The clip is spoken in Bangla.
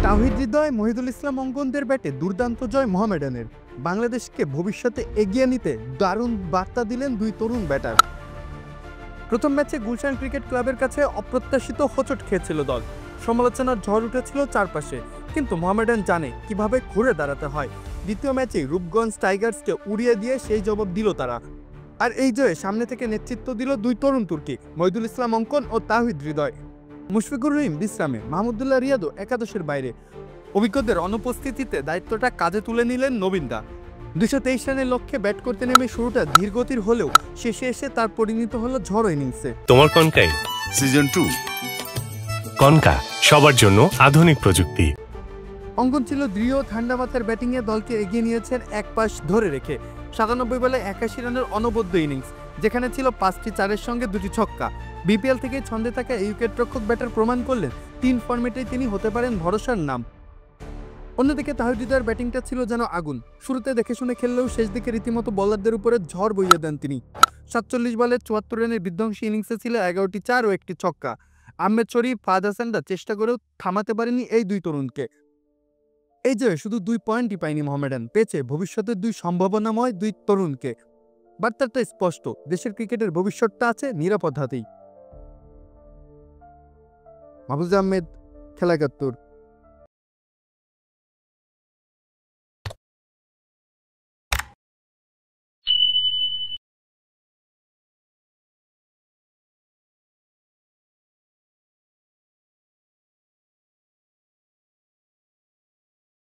তাওহিদ হৃদয়, মহিদুল ইসলাম অঙ্কনদের ব্যাটে দুর্দান্ত জয় মোহামেডানের। বাংলাদেশকে ভবিষ্যতে এগিয়ে নিতে দারুণ বার্তা দিলেন দুই তরুণ ব্যাটার। প্রথম ম্যাচে গুলশান ক্রিকেট ক্লাবের কাছে অপ্রত্যাশিত হোঁচট খেয়েছিল দল। সমালোচনার ঝড় উঠেছিল চারপাশে, কিন্তু মোহামেডান জানে কিভাবে ঘুরে দাঁড়াতে হয়। দ্বিতীয় ম্যাচে রূপগঞ্জ টাইগার্সকে উড়িয়ে দিয়ে সেই জবাব দিল তারা। আর এই জয়ে সামনে থেকে নেতৃত্ব দিল দুই তরুণ তুর্কি, মহিদুল ইসলাম অঙ্কন ও তাওহিদ হৃদয়। মুশফিকুর রহিম বিশ্রামে, মাহমুদুল্লাহ রিয়াদও একাদশের বাইরে। অভিজ্ঞদের অনুপস্থিতিতে দায়িত্বটা কাজে তুলে নিলেন নবীনদা। 223 রানের লক্ষ্যে ব্যাট করতে নেমে শুরুটা ধীরগতির হলেও শেষে এসে তার পরিণত হলো ঝড় ইনিংসে। তোমার কনকাই সিজন 2 কনকা, সবার জন্য আধুনিক প্রযুক্তি। অঙ্কন ছিল দৃঢ়, ঠান্ডা মাথার ব্যাটিংয়ে দলকে এগিয়ে নিয়েছেন এক পাশ ধরে রেখে। 97 বলে 81 রানের অনবদ্য ইনিংস, যেখানে ছিল 5টি চারের সঙ্গে 2টি ছক্কা। বিপিএল থেকে ছন্দে থাকা এই উইকেটরক্ষক ব্যাটার প্রমাণ করলেন 3 ফর্মেটেই তিনি হতে পারেন ভরসার নাম। অন্যদিকে তাওহিদ হৃদয়ের ব্যাটিংটা ছিল যেন আগুন। শুরুতে দেখে শুনে খেললেও শেষ দিকে রীতিমতো বোলারদের উপরে ঝড় বইয়ে দেন তিনি। 47 বলে 74 রানের বিধ্বংসী ইনিংসে ছিল 11টি চার ও 1টি ছক্কা। আহমেদ শরীফ, ফাহাদ হাসানরা চেষ্টা করেও থামাতে পারেনি এই দুই তরুণকে। এই জয়ে শুধু 2 পয়েন্টই পায়নি মোহামেডান, পেয়েছে ভবিষ্যতের 2 সম্ভাবনাময় দুই তরুণকে। বার্তাটা স্পষ্ট, দেশের ক্রিকেটের ভবিষ্যৎটা আছে নিরাপদ হাতেই। মাহফুজ আহমেদ, খেলা 71।